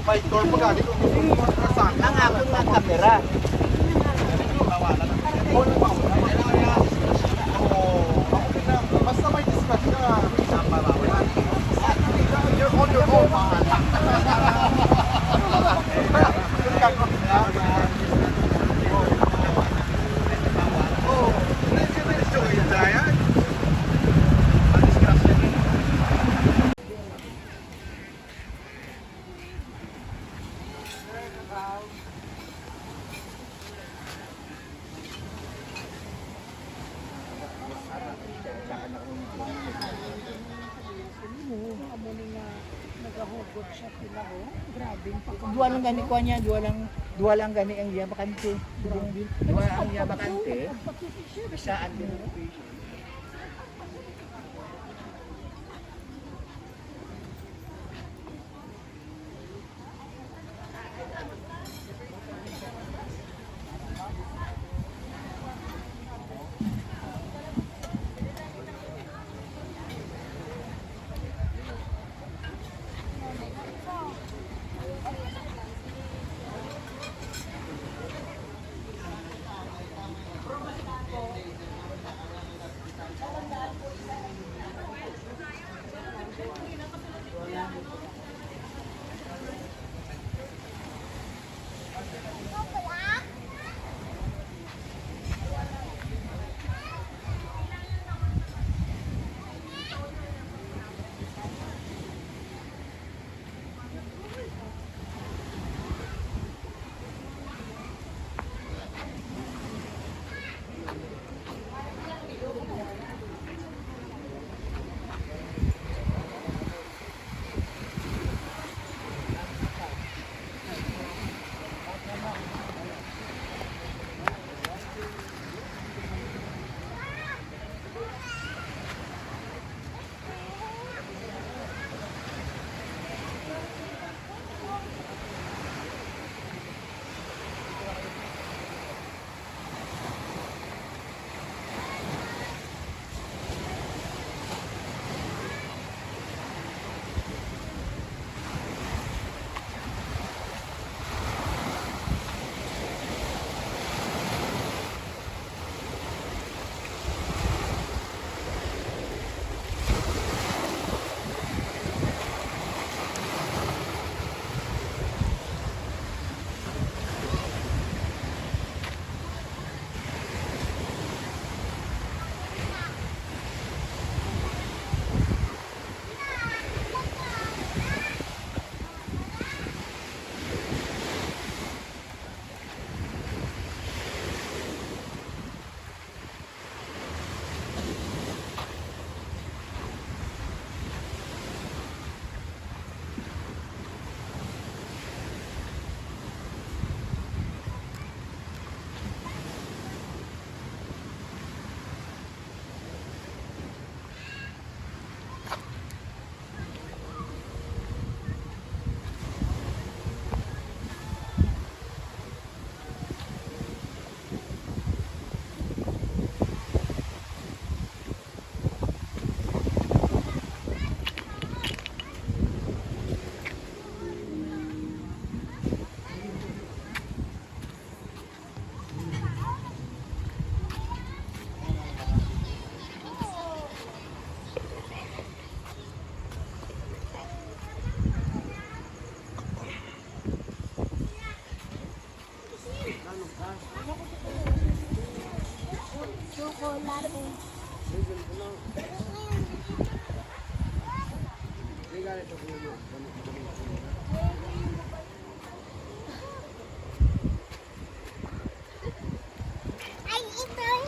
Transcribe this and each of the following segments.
May tour pa gani kung gusto mo kasama. Ang akong mga kamera. Basta may discuss ka. You're on your own, man. Dua lang gani ko niya, dua lang gani ang iya bakante. Dua ang iya bakante. Bisaan din ang location.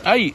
Ay!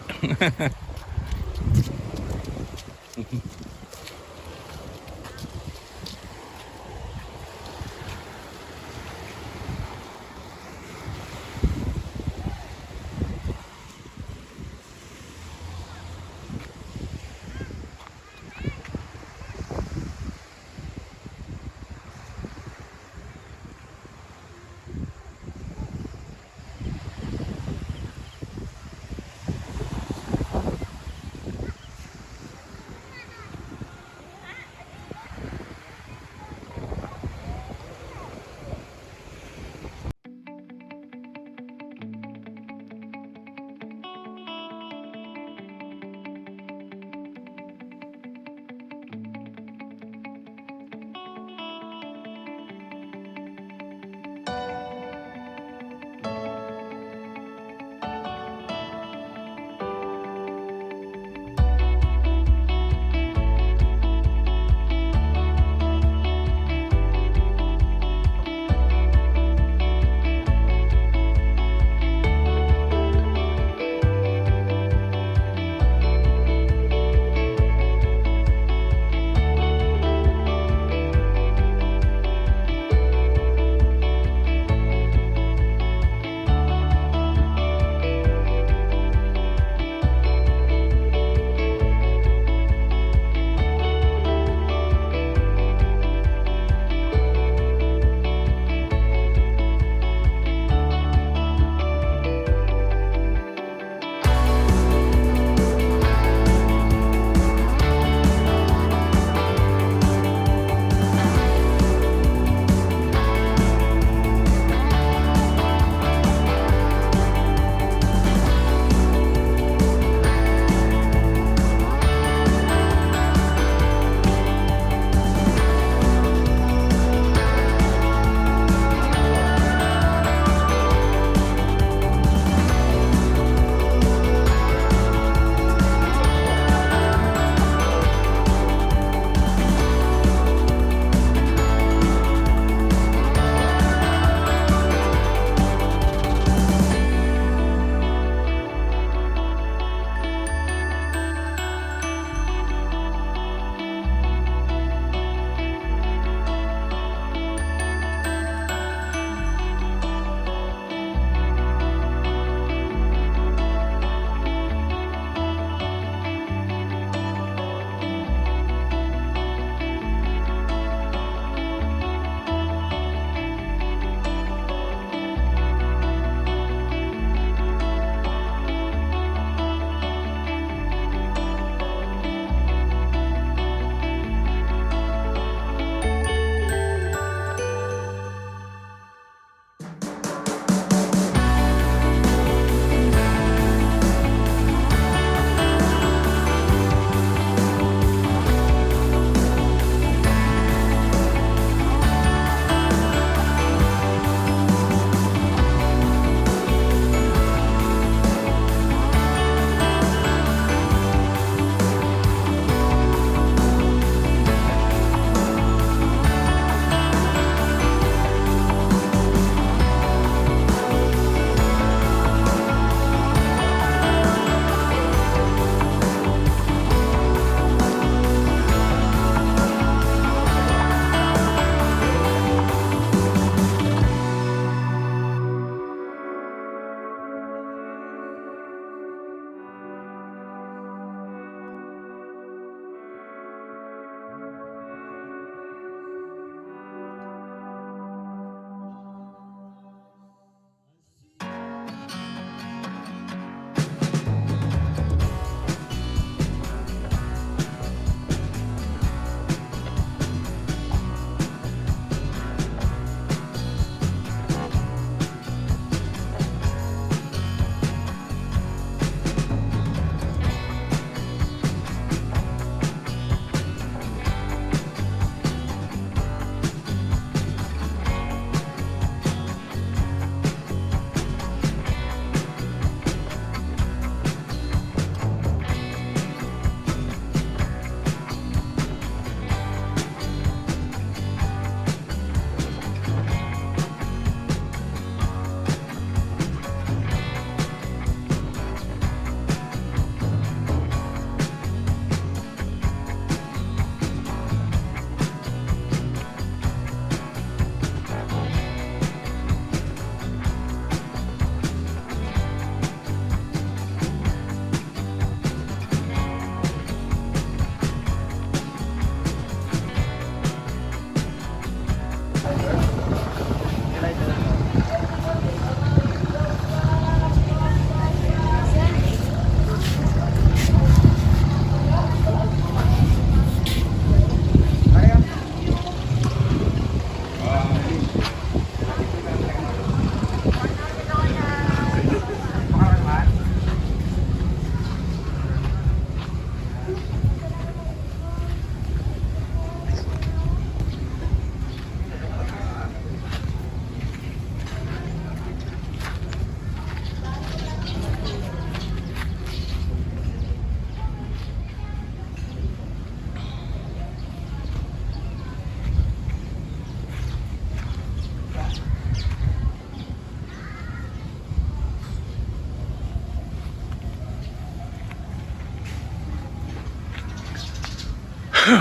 Yay!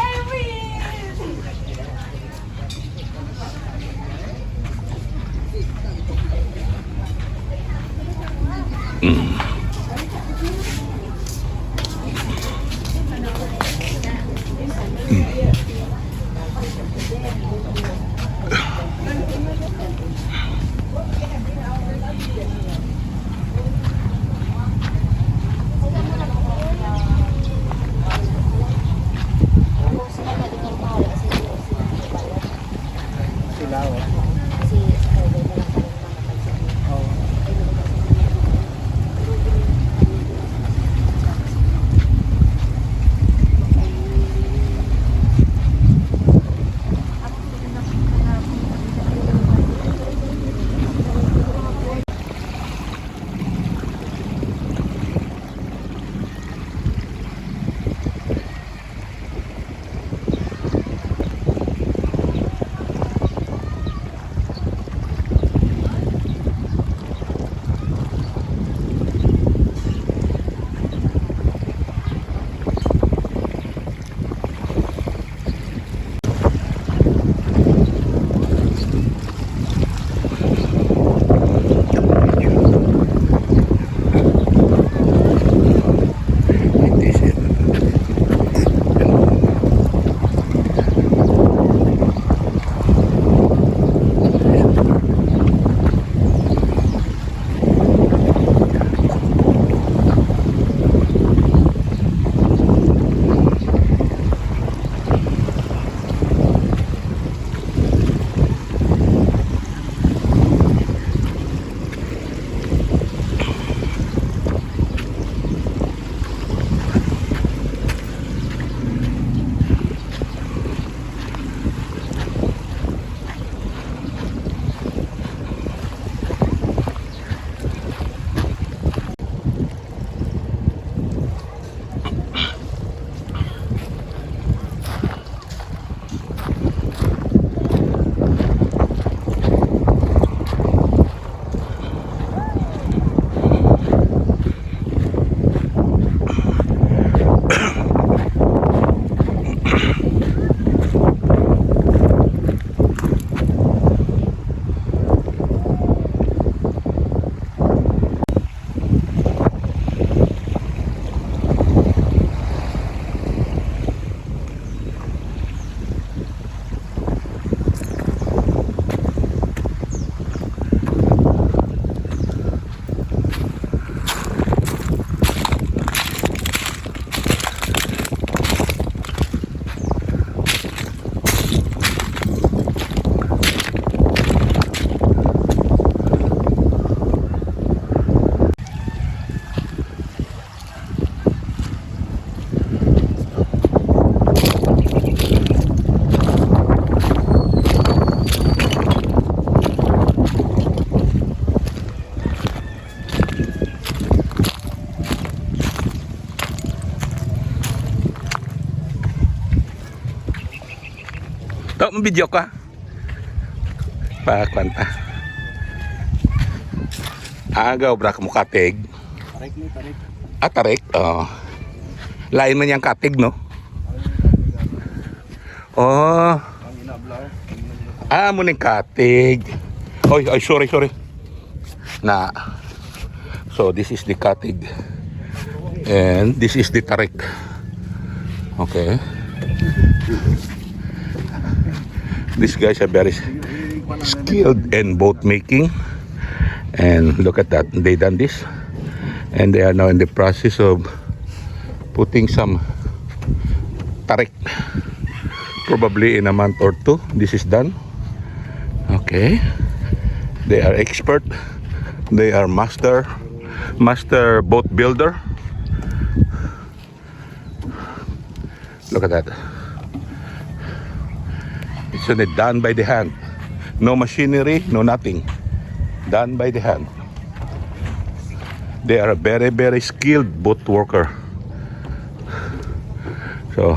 I win! Sila, oh. Kasi wala pa rin makakapansin. Oh. Ito, video ka. Pakwan pa. Agaw, brak mo katig. Tarik ni, tarik. Ah, tarik. Oh. Lain man yung katig, no? Oh. Ang inablaw. Ah, muning katig. Oy, oy, sorry, sorry. Na. So, this is the katig. And this is the tarik. Okay. These guys are very skilled in boat making. And look at that. They done this. And they are now in the process of putting some tarik. Probably in a month or two, this is done. Okay. They are expert. They are master master boat builder. Look at that. It's only done by the hand. No machinery, no nothing. Done by the hand. They are a very, very skilled boat worker. So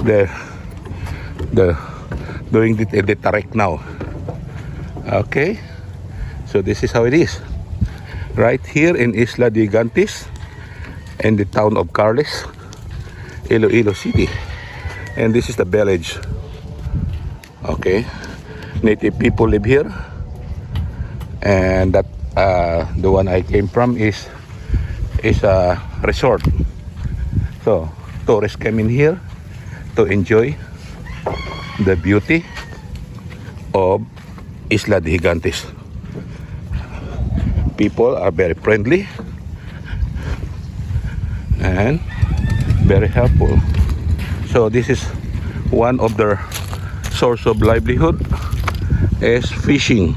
they're doing the tarik now. Okay, so this is how it is. Right here in Isla de Gigantes, in the town of Carles, Iloilo City. And this is the village. Okay, native people live here. And that the one I came from is a resort. So tourists came in here to enjoy the beauty of Isla de Gigantes. People are very friendly and very helpful. So this is one of their source of livelihood is fishing,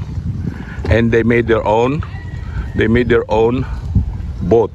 and they made their own boat.